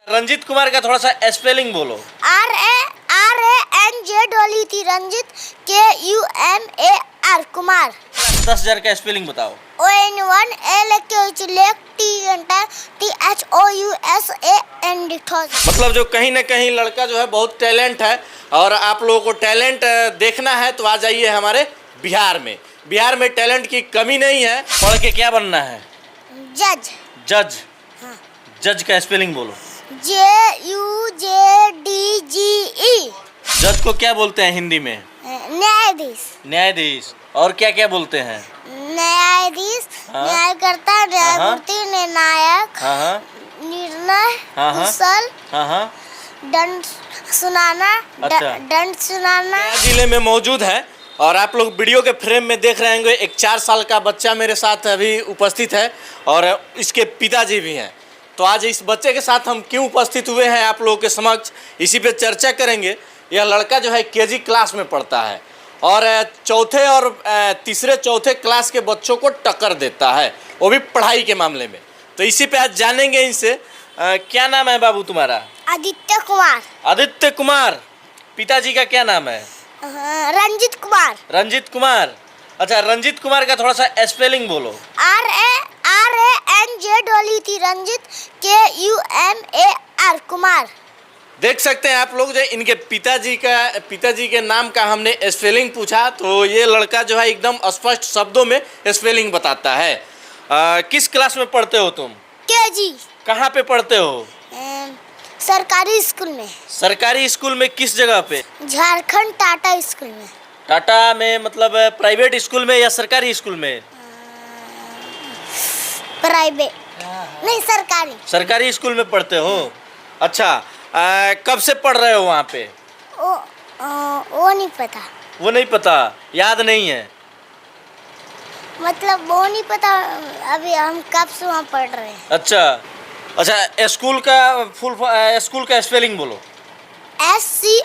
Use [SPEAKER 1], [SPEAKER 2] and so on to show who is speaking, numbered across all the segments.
[SPEAKER 1] रंजीत कुमार का थोड़ा सा स्पेलिंग बोलो।
[SPEAKER 2] RANJ थी रंजित, KUMAR कुमार।
[SPEAKER 1] 10,000 का स्पेलिंग बताओ।
[SPEAKER 2] ON1LKHOUSAND।
[SPEAKER 1] मतलब जो कहीं ना कहीं लड़का जो है बहुत टैलेंट है, और आप लोगों को टैलेंट देखना है तो आ जाइए हमारे बिहार में। बिहार में टैलेंट की कमी नहीं है। पढ़ के क्या बनना है?
[SPEAKER 2] जज।
[SPEAKER 1] जज।
[SPEAKER 2] हाँ।
[SPEAKER 1] जज का स्पेलिंग बोलो।
[SPEAKER 2] JUJDGE।
[SPEAKER 1] जज को क्या बोलते हैं हिंदी में?
[SPEAKER 2] न्यायाधीश।
[SPEAKER 1] न्यायाधीश। और क्या क्या बोलते हैं?
[SPEAKER 2] न्यायाधीश,
[SPEAKER 1] हाँ।
[SPEAKER 2] न्यायकर्ता, न्यायमूर्ति, निर्णायक,
[SPEAKER 1] हाँ,
[SPEAKER 2] निर्णय,
[SPEAKER 1] हाँ।
[SPEAKER 2] कुशल,
[SPEAKER 1] हाँ।
[SPEAKER 2] दंड सुनाना,
[SPEAKER 1] अच्छा।
[SPEAKER 2] दंड सुनाना।
[SPEAKER 1] नया जिले में मौजूद है, और आप लोग वीडियो के फ्रेम में देख रहे होंगे एक 4 साल का बच्चा मेरे साथ अभी उपस्थित है, और इसके पिताजी भी हैं। तो आज इस बच्चे के साथ हम क्यों उपस्थित हुए हैं आप लोगों के समक्ष, इसी पे चर्चा करेंगे। यह लड़का जो है KG क्लास में पढ़ता है, और चौथे और तीसरे चौथे क्लास के बच्चों को टक्कर देता है, वो भी पढ़ाई के मामले में। तो इसी पे आज जानेंगे इनसे। क्या नाम है बाबू तुम्हारा?
[SPEAKER 2] आदित्य कुमार।
[SPEAKER 1] आदित्य कुमार। पिताजी का क्या नाम है?
[SPEAKER 2] रंजित कुमार।
[SPEAKER 1] रंजीत कुमार। अच्छा, रंजीत कुमार का थोड़ा सा स्पेलिंग बोलो।
[SPEAKER 2] RANJ थी रंजित, KUMAR कुमार।
[SPEAKER 1] देख सकते हैं आप लोग, जो इनके पिताजी के नाम का हमने स्पेलिंग पूछा, तो ये लड़का जो है एकदम स्पष्ट शब्दों में स्पेलिंग बताता है। किस क्लास में पढ़ते हो तुम?
[SPEAKER 2] KG।
[SPEAKER 1] कहाँ पे पढ़ते हो?
[SPEAKER 2] सरकारी स्कूल में।
[SPEAKER 1] सरकारी स्कूल में किस जगह पे?
[SPEAKER 2] झारखंड टाटा स्कूल में।
[SPEAKER 1] टाटा में मतलब प्राइवेट स्कूल में या सरकारी स्कूल में?
[SPEAKER 2] प्राइवेट नहीं, सरकारी।
[SPEAKER 1] सरकारी स्कूल में पढ़ते हो। अच्छा, कब से पढ़ रहे हो वहाँ पे?
[SPEAKER 2] वो नहीं पता।
[SPEAKER 1] वो नहीं पता, याद नहीं है?
[SPEAKER 2] मतलब वो नहीं पता, अभी हम कब से वहाँ पढ़ रहे हैं।
[SPEAKER 1] अच्छा, स्कूल का स्कूल का स्पेलिंग बोलो।
[SPEAKER 2] SCHOOL।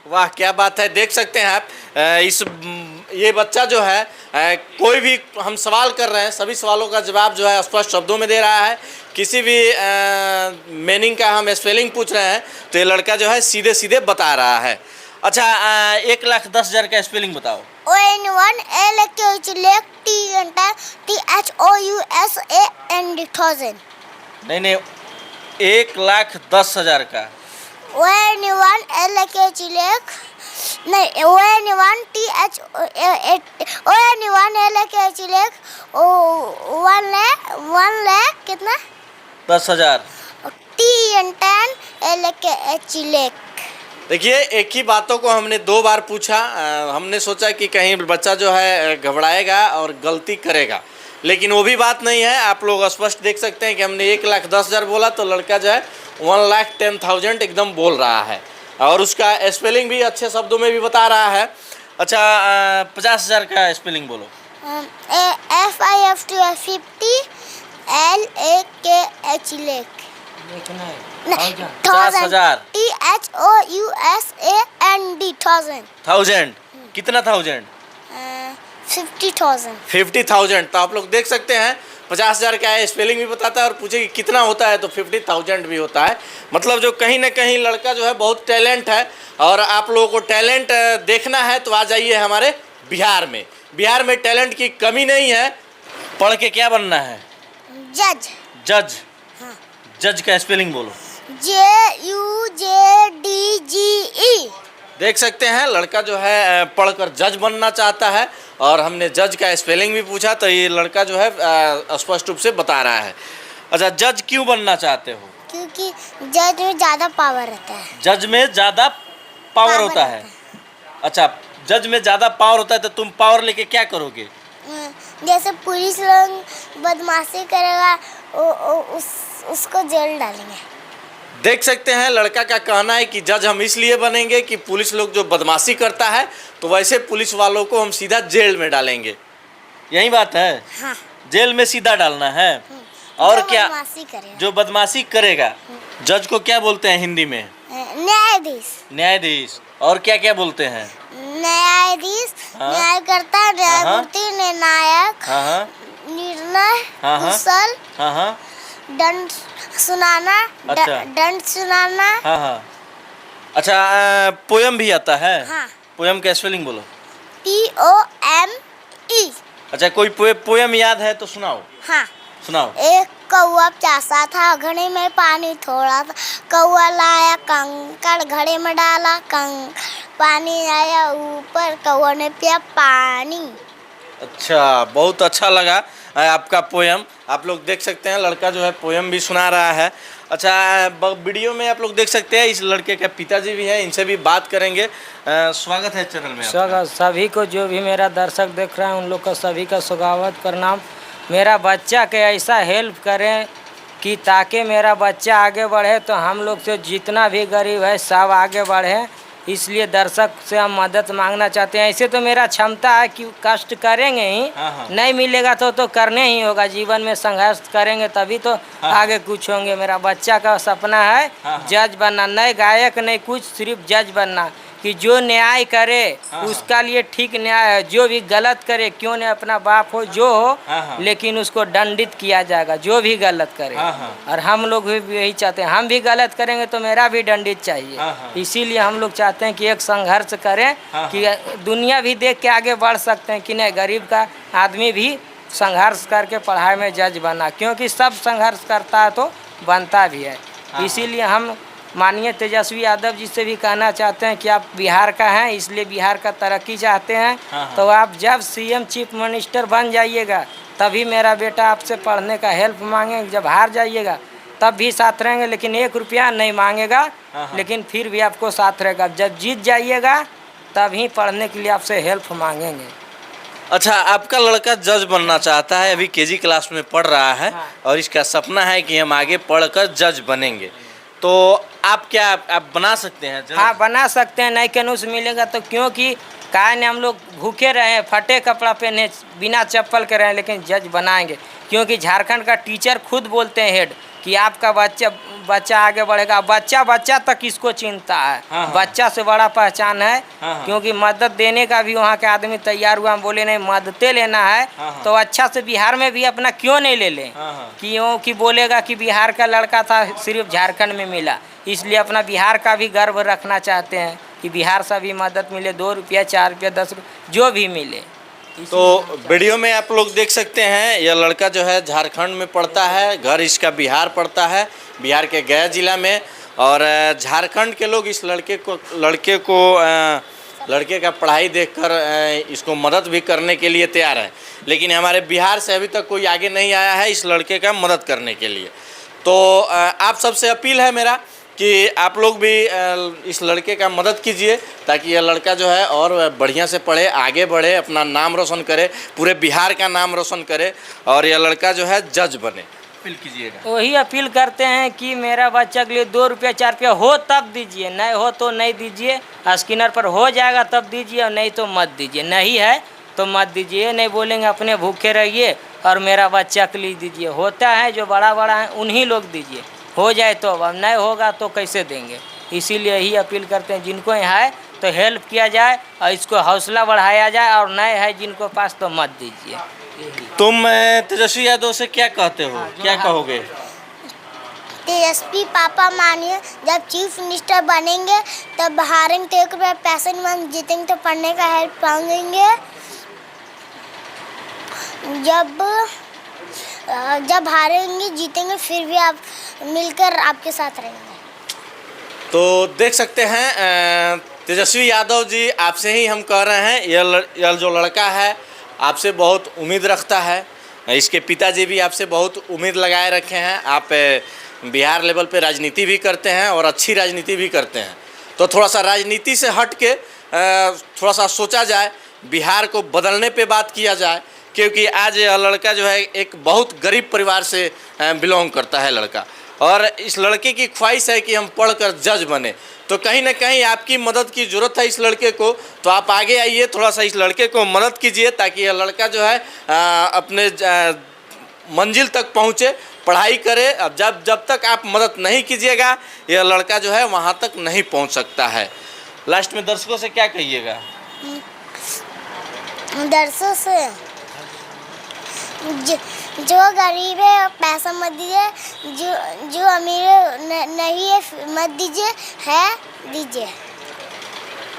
[SPEAKER 1] वाह, क्या बात है। देख सकते हैं आप, ये बच्चा जो है कोई भी हम सवाल कर रहे हैं, सभी सवालों का जवाब जो है स्पष्ट शब्दों में दे रहा है। किसी भी मीनिंग का हम स्पेलिंग पूछ रहे हैं तो ये लड़का जो है सीधे सीधे बता रहा है। अच्छा, 1,10,000 का स्पेलिंग बताओ।
[SPEAKER 2] ON1LKHOUSAND।
[SPEAKER 1] नहीं, 1,10,000 का।
[SPEAKER 2] कितना?
[SPEAKER 1] 10,000।
[SPEAKER 2] TN10LKH।
[SPEAKER 1] देखिए, एक ही बातों को हमने 2 बार पूछा। हमने सोचा कि कहीं बच्चा जो है घबराएगा और गलती करेगा, लेकिन वो भी बात नहीं है। आप लोग स्पष्ट देख सकते हैं कि हमने 1,10,000 बोला तो लड़का जो है 1,10,000 एकदम बोल रहा है, और उसका स्पेलिंग भी अच्छे शब्दों में भी बता रहा है। अच्छा, 50,000 का स्पेलिंग बोलो।
[SPEAKER 2] FIFT50LAKH।
[SPEAKER 1] 50,000।
[SPEAKER 2] THOUSAND।
[SPEAKER 1] 1000। कितना 1000?
[SPEAKER 2] 50,000।
[SPEAKER 1] 50,000। तो आप लोग देख सकते हैं 50,000 का है, स्पेलिंग भी बताता है, और पूछे कि कितना होता है तो 50,000 भी होता है। मतलब जो कहीं ना कहीं लड़का जो है बहुत टैलेंट है, और आप लोगों को टैलेंट देखना है तो आ जाइए हमारे बिहार में। बिहार में टैलेंट की कमी नहीं है। पढ़ के क्या बनना है?
[SPEAKER 2] जज।
[SPEAKER 1] जज।
[SPEAKER 2] हाँ।
[SPEAKER 1] जज का स्पेलिंग बोलो।
[SPEAKER 2] JUJDGE।
[SPEAKER 1] देख सकते हैं लड़का जो है पढ़कर जज बनना चाहता है, और हमने जज का स्पेलिंग भी पूछा तो ये लड़का जो है स्पष्ट रूप से बता रहा है। अच्छा, जज क्यों बनना चाहते हो?
[SPEAKER 2] क्योंकि जज में ज़्यादा पावर रहता है।
[SPEAKER 1] जज में ज़्यादा पावर होता है। अच्छा, जज में ज़्यादा पावर होता है तो तुम पावर लेके क्या करोगे?
[SPEAKER 2] जैसे पुलिस लोग बदमाशी करेगा, उसको जेल डालेंगे।
[SPEAKER 1] देख सकते हैं लड़का का कहना है कि जज हम इसलिए बनेंगे कि पुलिस लोग जो बदमाशी करता है तो वैसे पुलिस वालों को हम सीधा जेल में डालेंगे। यही बात है।
[SPEAKER 2] हाँ।
[SPEAKER 1] जेल में सीधा डालना है। और क्या? जो बदमाशी करेगा। जज को क्या बोलते हैं हिंदी में?
[SPEAKER 2] न्यायाधीश।
[SPEAKER 1] न्यायाधीश। और क्या क्या बोलते हैं?
[SPEAKER 2] न्यायाधीश, न्यायकर्ता, न्यायमूर्ति, निर्णायक, निर्णय, कुशल, डंड सुनाना,
[SPEAKER 1] अच्छा।
[SPEAKER 2] डंड सुनाना।
[SPEAKER 1] हाँ हाँ। अच्छा, पोयम भी आता है?
[SPEAKER 2] हाँ।
[SPEAKER 1] पोयम का स्पेलिंग बोलो।
[SPEAKER 2] POME।
[SPEAKER 1] अच्छा, कोई पोयम याद है तो सुनाओ।
[SPEAKER 2] हाँ।
[SPEAKER 1] सुनाओ।
[SPEAKER 2] एक कौवा प्यासा था, घड़े में पानी थोड़ा था। कौवा लाया कंकड़, घड़े में डाला कंकड़, पानी आया ऊपर, कौवा ने पिया पानी।
[SPEAKER 1] अच्छा, बहुत अच्छा लगा आपका पोयम। आप लोग देख सकते हैं लड़का जो है पोयम भी सुना रहा है। अच्छा, वीडियो में आप लोग देख सकते हैं इस लड़के के पिताजी भी हैं, इनसे भी बात करेंगे। स्वागत है चैनल में आपका।
[SPEAKER 3] सभी को जो भी मेरा दर्शक देख रहे हैं उन लोग का सभी का स्वागत प्रणाम। मेरा बच्चा के ऐसा हेल्प करें कि ताकि मेरा बच्चा आगे बढ़े, तो हम लोग से जितना भी गरीब है सब आगे बढ़े। इसलिए दर्शक से हम मदद मांगना चाहते हैं। ऐसे तो मेरा क्षमता है कि कष्ट करेंगे ही,
[SPEAKER 1] हाँ।
[SPEAKER 3] नहीं मिलेगा तो करने ही होगा। जीवन में संघर्ष करेंगे तभी तो आगे कुछ होंगे। मेरा बच्चा का सपना है जज बनना, नहीं गायक नहीं कुछ, सिर्फ जज बनना। कि जो न्याय करे उसका लिए ठीक न्याय है, जो भी गलत करे, क्यों नहीं अपना बाप हो जो हो, लेकिन उसको दंडित किया जाएगा जो भी गलत करे। और हम लोग भी यही चाहते हैं, हम भी गलत करेंगे तो मेरा भी दंडित चाहिए। इसीलिए हम लोग चाहते हैं कि एक संघर्ष करें कि दुनिया भी देख के आगे बढ़ सकते हैं कि नहीं, गरीब का आदमी भी संघर्ष करके पढ़ाई में जज बना, क्योंकि सब संघर्ष करता है तो बनता भी है। इसीलिए हम माननीय तेजस्वी यादव जी से भी कहना चाहते हैं कि आप बिहार का हैं, इसलिए बिहार का तरक्की चाहते हैं। तो आप जब CM चीफ मिनिस्टर बन जाइएगा तभी मेरा बेटा आपसे पढ़ने का हेल्प मांगेंगे। जब हार जाइएगा तब भी साथ रहेंगे, लेकिन 1 रुपया नहीं मांगेगा, लेकिन फिर भी आपको साथ रहेगा। जब जीत जाइएगा तभी पढ़ने के लिए आपसे हेल्प मांगेंगे।
[SPEAKER 1] अच्छा, आपका लड़का जज बनना चाहता है, अभी KG क्लास में पढ़ रहा है और इसका सपना है कि हम आगे पढ़कर जज बनेंगे। तो आप क्या आप बना सकते हैं जज?
[SPEAKER 3] हाँ, बना सकते हैं। नहीं कैनुस मिलेगा तो, क्योंकि काहे ने हम लोग भूखे रहे, फटे कपड़ा पहने, बिना चप्पल के रहे, लेकिन जज बनाएंगे। क्योंकि झारखंड का टीचर खुद बोलते हैं हेड कि आपका बच्चा आगे बढ़ेगा। बच्चा तक इसको चिंता है। बच्चा से बड़ा पहचान है। क्योंकि मदद देने का भी वहाँ के आदमी तैयार हुआ। हम बोले नहीं, मददें लेना है तो अच्छा से बिहार में भी अपना क्यों नहीं ले लें, क्यों कि बोलेगा कि बिहार का लड़का था सिर्फ झारखंड में मिला। इसलिए अपना बिहार का भी गर्व रखना चाहते हैं कि बिहार से भी मदद मिले, 2 रुपया 4 रुपया 10 रुपया जो भी मिले।
[SPEAKER 1] तो वीडियो में आप लोग देख सकते हैं यह लड़का जो है झारखंड में पढ़ता है, घर इसका बिहार पड़ता है, बिहार के गया जिला में। और झारखंड के लोग इस लड़के का पढ़ाई देखकर इसको मदद भी करने के लिए तैयार है। लेकिन हमारे बिहार से अभी तक कोई आगे नहीं आया है इस लड़के का मदद करने के लिए। तो आप सबसे अपील है मेरा कि आप लोग भी इस लड़के का मदद कीजिए, ताकि यह लड़का जो है और बढ़िया से पढ़े, आगे बढ़े, अपना नाम रोशन करे, पूरे बिहार का नाम रोशन करे और यह लड़का जो है जज बने। अपील कीजिएगा।
[SPEAKER 3] वही अपील करते हैं कि मेरा बच्चा के लिए 2 रुपया 4 रुपया हो तब दीजिए, नहीं हो तो नहीं दीजिए। स्कैनर पर हो जाएगा तब दीजिए, और नहीं तो मत दीजिए। नहीं है तो मत दीजिए। नहीं बोलेंगे अपने भूखे रहिए और मेरा बच्चा के लिए दीजिए। होता है जो बड़ा है उन्हीं लोग दीजिए, हो जाए तो। अब नहीं होगा तो कैसे देंगे। इसीलिए यही अपील करते हैं, जिनको यहाँ है तो हेल्प किया जाए और इसको हौसला बढ़ाया जाए, और नहीं है जिनको पास तो मत दीजिए।
[SPEAKER 1] तुम तेजस्वी यादव से क्या कहते हो, क्या कहोगे?
[SPEAKER 2] तेजस्वी पापा मानिए, जब चीफ मिनिस्टर बनेंगे तब हारेंगे तो 1 रुपया पैसे नहीं मांग, जीतेंगे तो पढ़ने का हेल्प मांगेंगे। जब हारेंगे जीतेंगे फिर भी आप मिलकर आपके साथ रहेंगे।
[SPEAKER 1] तो देख सकते हैं तेजस्वी यादव जी, आपसे ही हम कह रहे हैं, यह जो लड़का है आपसे बहुत उम्मीद रखता है। इसके पिताजी भी आपसे बहुत उम्मीद लगाए रखे हैं। आप बिहार लेवल पे राजनीति भी करते हैं और अच्छी राजनीति भी करते हैं। तो थोड़ा सा राजनीति से हट के थोड़ा सा सोचा जाए, बिहार को बदलने पे बात किया जाए। क्योंकि आज यह लड़का जो है एक बहुत गरीब परिवार से बिलोंग करता है लड़का, और इस लड़के की ख्वाहिश है कि हम पढ़कर जज बने। तो कहीं ना कहीं आपकी मदद की ज़रूरत है इस लड़के को। तो आप आगे आइए, थोड़ा सा इस लड़के को मदद कीजिए, ताकि यह लड़का जो है अपने मंजिल तक पहुँचे, पढ़ाई करे। अब जब तक आप मदद नहीं कीजिएगा यह लड़का जो है वहाँ तक नहीं पहुँच सकता है। लास्ट में दर्शकों से क्या कहिएगा?
[SPEAKER 2] दर्शकों से जो गरीब है पैसा मत दीजिए, जो अमीर नहीं है मत दीजिए, है दीजिए।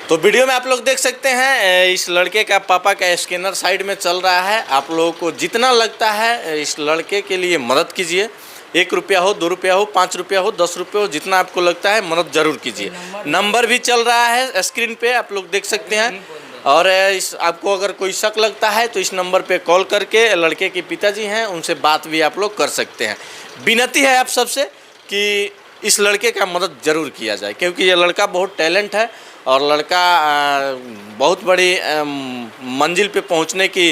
[SPEAKER 1] तो वीडियो में आप लोग देख सकते हैं इस लड़के का पापा का स्कैनर साइड में चल रहा है। आप लोगों को जितना लगता है इस लड़के के लिए मदद कीजिए। 1 रुपया हो, 2 रुपया हो, 5 रुपया हो, 10 रुपये हो, जितना आपको लगता है मदद जरूर कीजिए। नंबर भी चल रहा है स्क्रीन पे, आप लोग देख सकते हैं। और इस आपको अगर कोई शक लगता है तो इस नंबर पे कॉल करके लड़के के पिताजी हैं उनसे बात भी आप लोग कर सकते हैं। विनती है आप सबसे कि इस लड़के का मदद ज़रूर किया जाए, क्योंकि ये लड़का बहुत टैलेंट है और लड़का बहुत बड़ी मंजिल पे पहुंचने की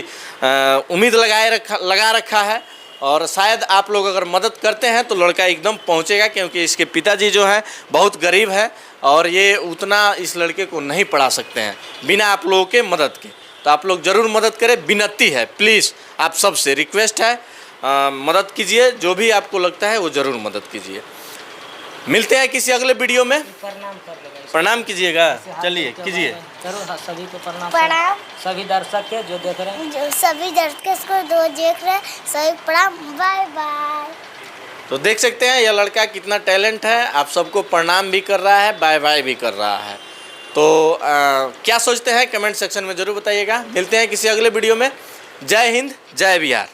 [SPEAKER 1] उम्मीद लगा रखा है। और शायद आप लोग अगर मदद करते हैं तो लड़का एकदम पहुंचेगा, क्योंकि इसके पिताजी जो हैं बहुत गरीब है और ये उतना इस लड़के को नहीं पढ़ा सकते हैं बिना आप लोगों के मदद के। तो आप लोग ज़रूर मदद करें, विनती है, प्लीज़ आप सबसे रिक्वेस्ट है, मदद कीजिए। जो भी आपको लगता है वो ज़रूर मदद कीजिए। मिलते हैं किसी अगले वीडियो में। प्रणाम कीजिएगा, चलिए कीजिए।
[SPEAKER 3] जरूर सभी को प्रणाम। सभी दर्शक के जो देख रहे हैं,
[SPEAKER 2] जो सभी दर्शक को जो देख रहे हैं सभी प्रणाम, बाय बाय।
[SPEAKER 1] तो देख सकते हैं यह लड़का कितना टैलेंट है, आप सबको प्रणाम भी कर रहा है, बाय बाय भी कर रहा है। तो क्या सोचते हैं कमेंट सेक्शन में ज़रूर बताइएगा। मिलते हैं किसी अगले वीडियो में। जय हिंद, जय बिहार।